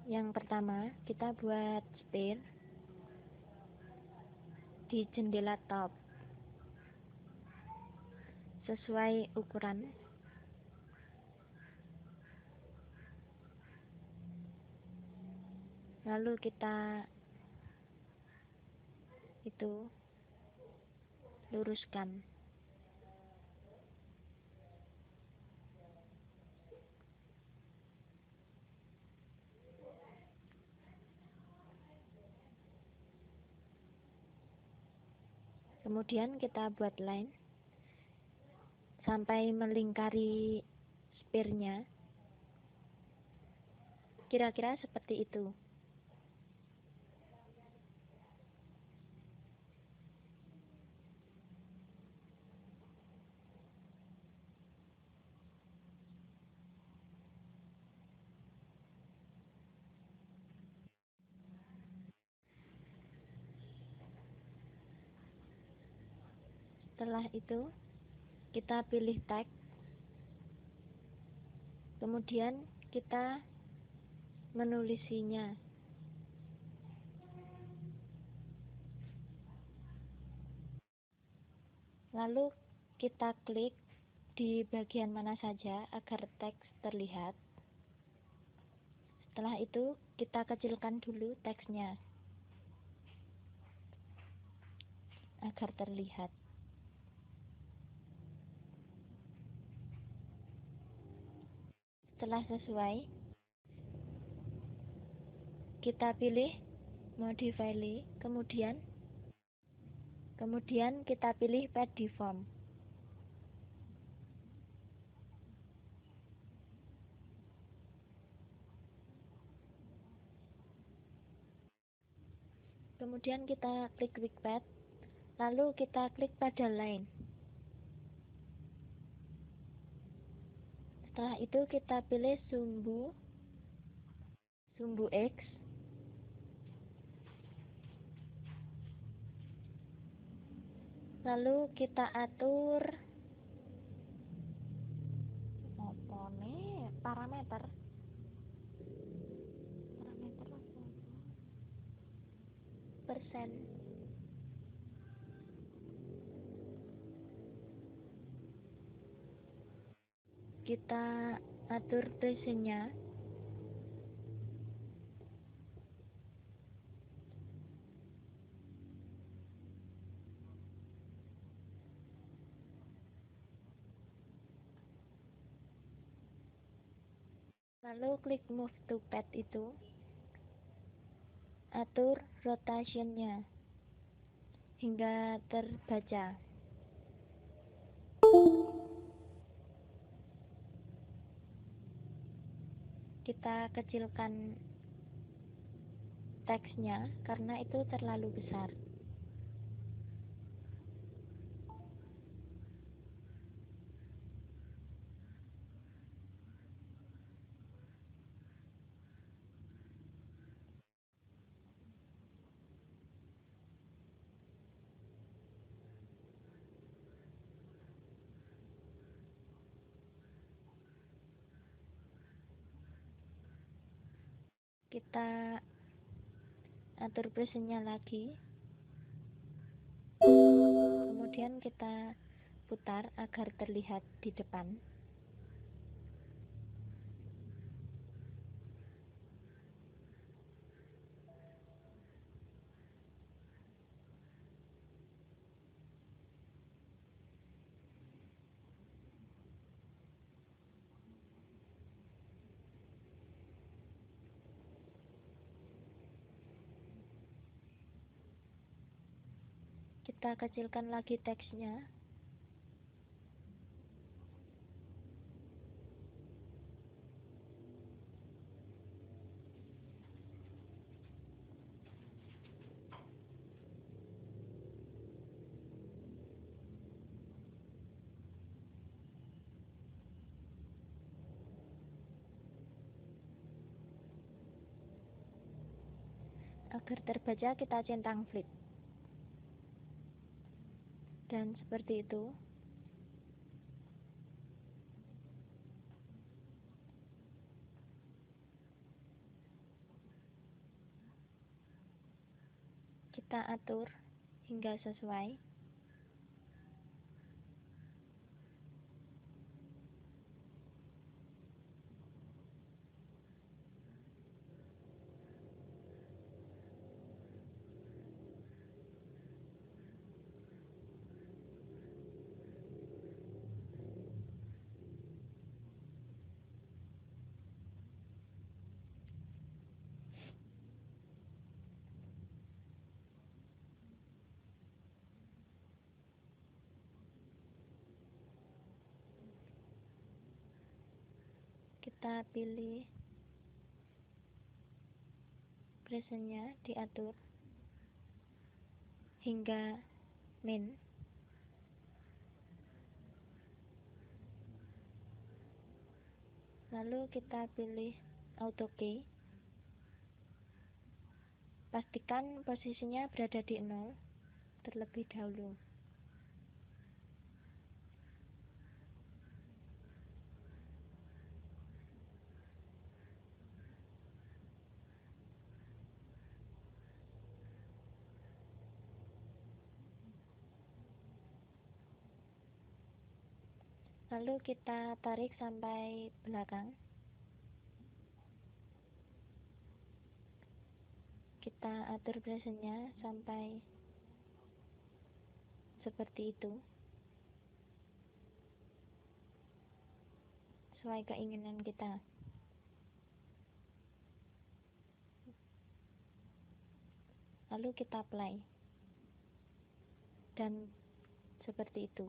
Yang pertama, kita buat setir di jendela top sesuai ukuran. Lalu kita luruskan. Kemudian kita buat line sampai melingkari spirnya. Kira-kira seperti itu. Setelah itu, kita pilih tag. Kemudian kita menulisinya. Lalu kita klik di bagian mana saja agar teks terlihat. Setelah itu, kita kecilkan dulu teksnya agar terlihat. Setelah sesuai, kita pilih modify layout, kemudian kita pilih pad deform. Kemudian kita klik quick pad, lalu kita klik pada line. Setelah itu kita pilih sumbu X. Lalu kita atur parameter persen. Kita atur presenya. Lalu klik move to pad itu. Atur rotationnya hingga terbaca. Kita kecilkan teksnya karena itu terlalu besar. Kita atur presenya lagi. Kemudian kita putar agar terlihat di depan. Kita kecilkan lagi teksnya. Agar terbaca kita centang flip. Dan seperti itu. kita atur hingga sesuai. Kita pilih presentnya, diatur hingga min. Lalu kita pilih auto key. Pastikan posisinya berada di 0 terlebih dahulu. Lalu kita tarik sampai belakang. Kita atur presentnya sampai seperti itu, sesuai keinginan kita. Lalu kita play, dan seperti itu.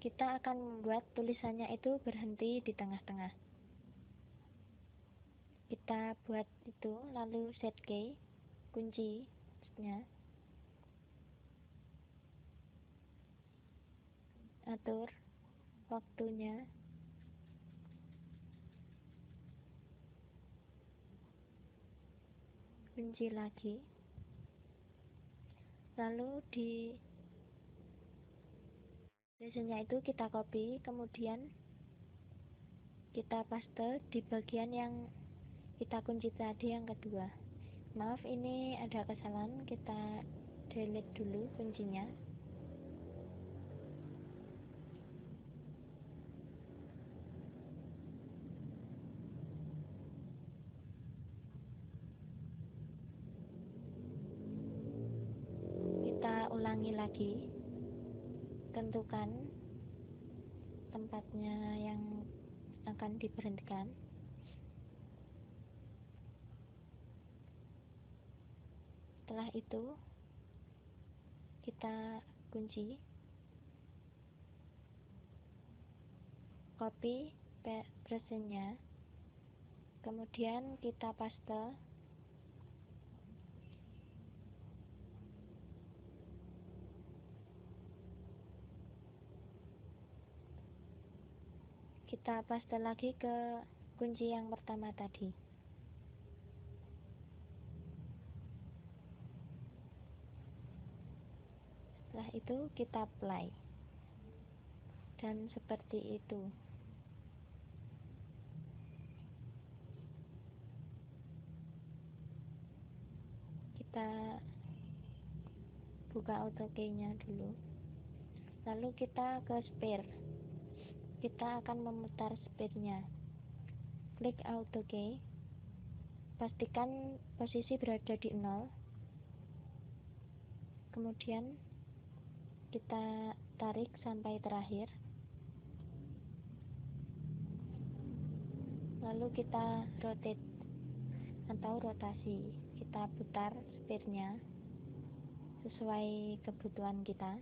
Kita akan membuat tulisannya itu berhenti di tengah-tengah. Kita buat itu, lalu set key, kuncinya, atur waktunya, kunci lagi, lalu di presentnya itu kita copy, kemudian kita paste di bagian yang kita kunci tadi yang kedua. Maaf, ini ada kesalahan, kita delete dulu kuncinya. Kita ulangi lagi, tentukan tempatnya yang akan diberhentikan. Setelah itu kita kunci, copy presentnya, kemudian kita paste, kita paste lagi ke kunci yang pertama tadi. Setelah itu kita play, dan seperti itu. Kita buka auto key-nya dulu, lalu kita ke spare. Kita akan memutar spare-nya. Klik auto key, pastikan posisi berada di 0, kemudian kita tarik sampai terakhir, lalu kita rotate atau rotasi, kita putar spare-nya sesuai kebutuhan kita.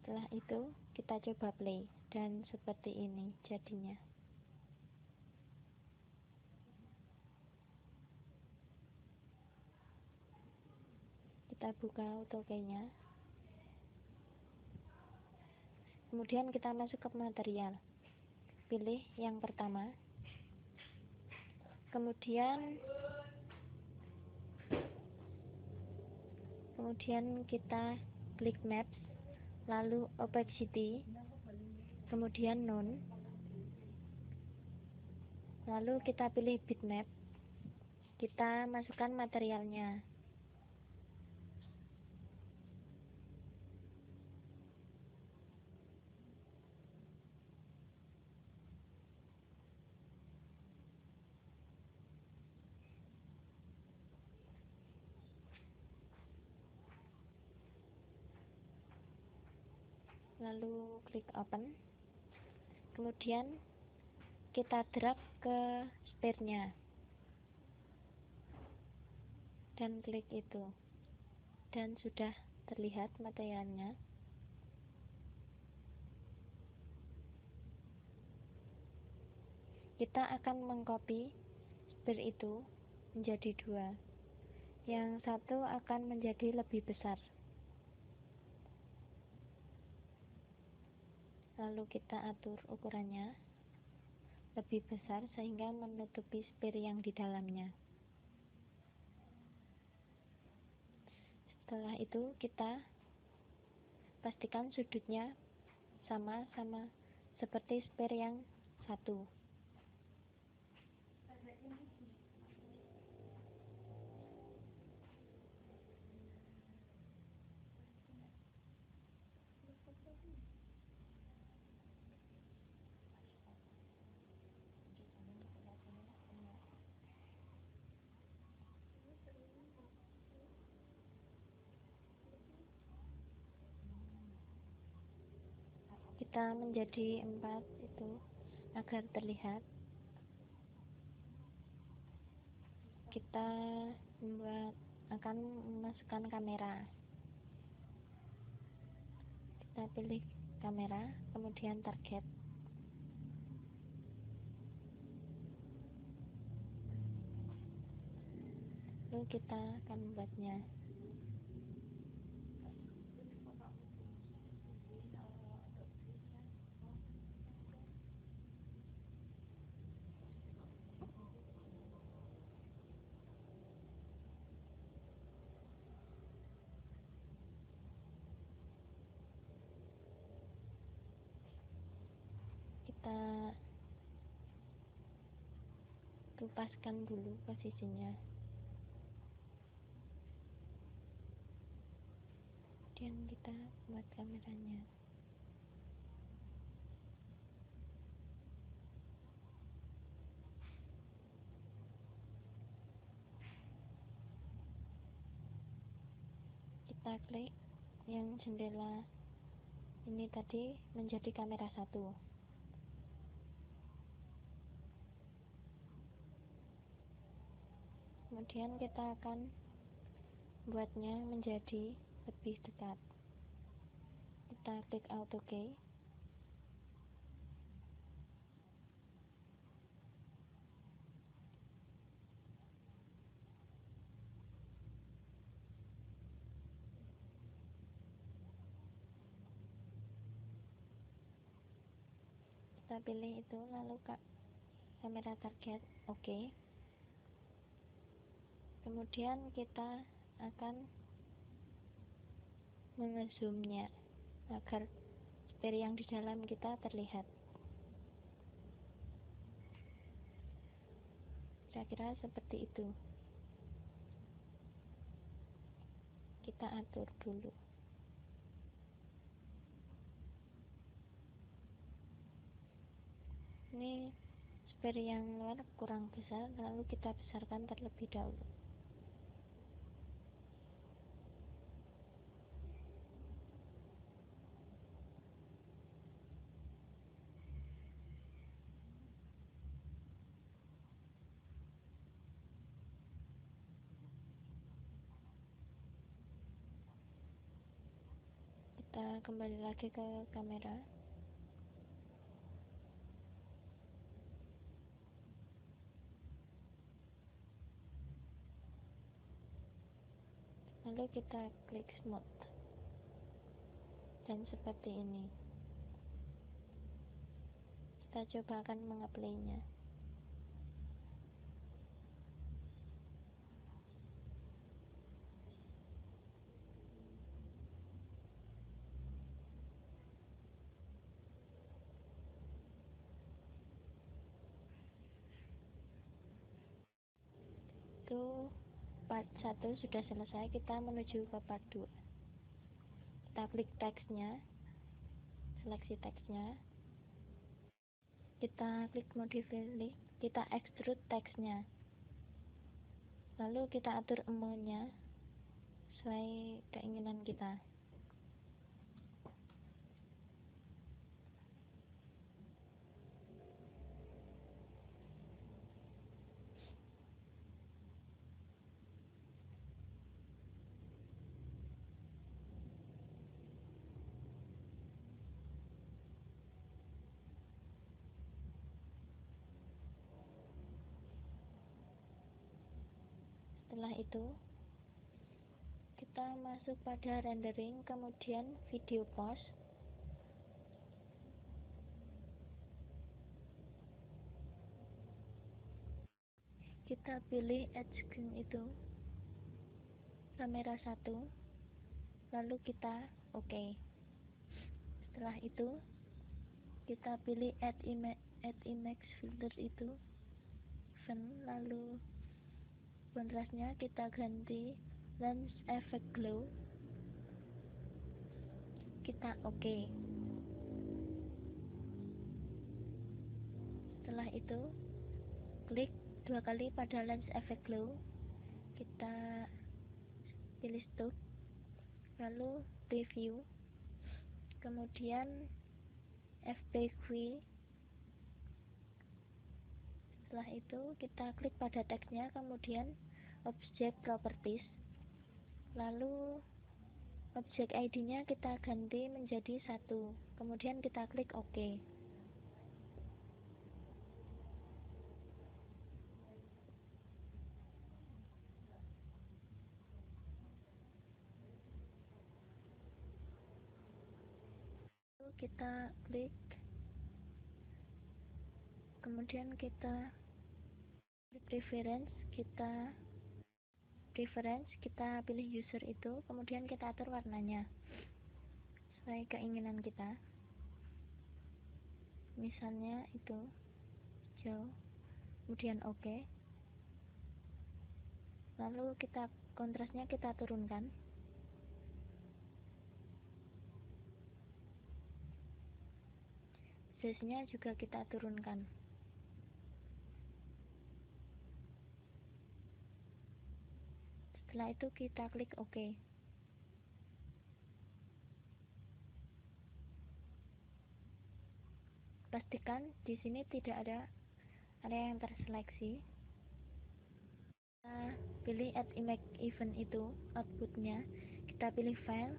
Setelah itu kita coba play, dan seperti ini jadinya. Kita buka auto key-nya, Kemudian kita masuk ke material, pilih yang pertama, kemudian kita klik maps, lalu opacity, kemudian none, lalu kita pilih bitmap, kita masukkan materialnya. Lalu klik open, kemudian kita drag ke sphere-nya dan klik itu, dan sudah terlihat materialnya. Kita akan mengcopy sphere itu menjadi dua, yang satu akan menjadi lebih besar. Lalu kita atur ukurannya lebih besar sehingga menutupi sphere yang di dalamnya. Setelah itu kita pastikan sudutnya sama-sama seperti sphere yang satu. Kita menjadi 4 itu agar terlihat. Kita akan memasukkan kamera. Kita pilih kamera, kemudian target. Lalu kita akan membuatnya. Kita tupaskan dulu posisinya. Kemudian kita buat kameranya. Kita klik yang jendela ini tadi menjadi kamera 1. Kemudian kita akan buatnya menjadi lebih dekat. Kita klik auto key. Kita pilih itu, lalu kamera target, oke. Kemudian kita akan mengezoomnya agar sphere yang di dalam kita terlihat. Kira-kira seperti itu. Kita atur dulu. Ini sphere yang luar kurang besar, lalu kita besarkan terlebih dahulu. Kita kembali lagi ke kamera. Lalu kita klik smooth. Dan seperti ini. Kita coba akan mengaplaynya. Itu part 1 sudah selesai, kita menuju ke part 2. Kita klik teksnya, seleksi teksnya, kita klik modify, kita extrude teksnya, lalu kita atur amount-nya sesuai keinginan kita. Setelah itu kita masuk pada rendering, kemudian video pause. Kita pilih edge screen itu kamera 1, lalu kita OK. Setelah itu kita pilih add image filter itu event, lalu kontrasnya kita ganti lens effect glow, kita OK. Setelah itu klik 2 kali pada lens effect glow, kita pilih stop, lalu preview, kemudian FBQ. Setelah itu kita klik pada teksnya, kemudian object properties, lalu object ID-nya kita ganti menjadi 1, kemudian kita klik OK. Lalu kita klik, kemudian kita preference, kita pilih user itu, kemudian kita atur warnanya sesuai keinginan kita, misalnya itu hijau, kemudian OK. Lalu kontrasnya kita turunkan, size-nya juga kita turunkan. Setelah itu kita klik OK. Pastikan di sini tidak ada area yang terseleksi. Kita pilih add image event itu, outputnya kita pilih file,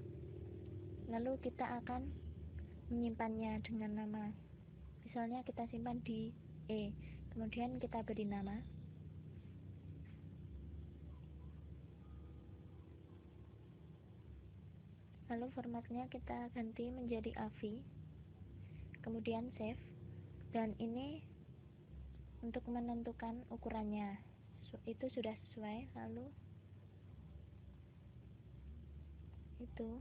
lalu kita akan menyimpannya dengan nama, misalnya kita simpan di kemudian kita beri nama, lalu formatnya kita ganti menjadi AVI, kemudian save, dan ini untuk menentukan ukurannya itu sudah sesuai. Lalu itu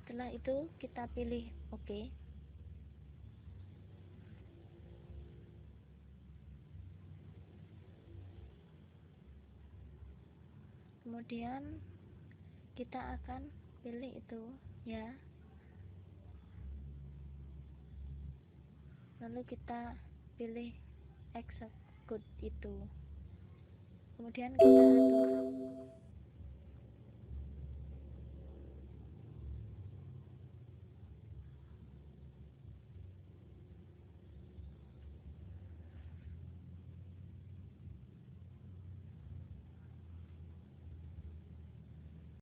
setelah itu kita pilih OK. Kemudian kita akan pilih itu ya, lalu kita pilih execute itu, kemudian kita atur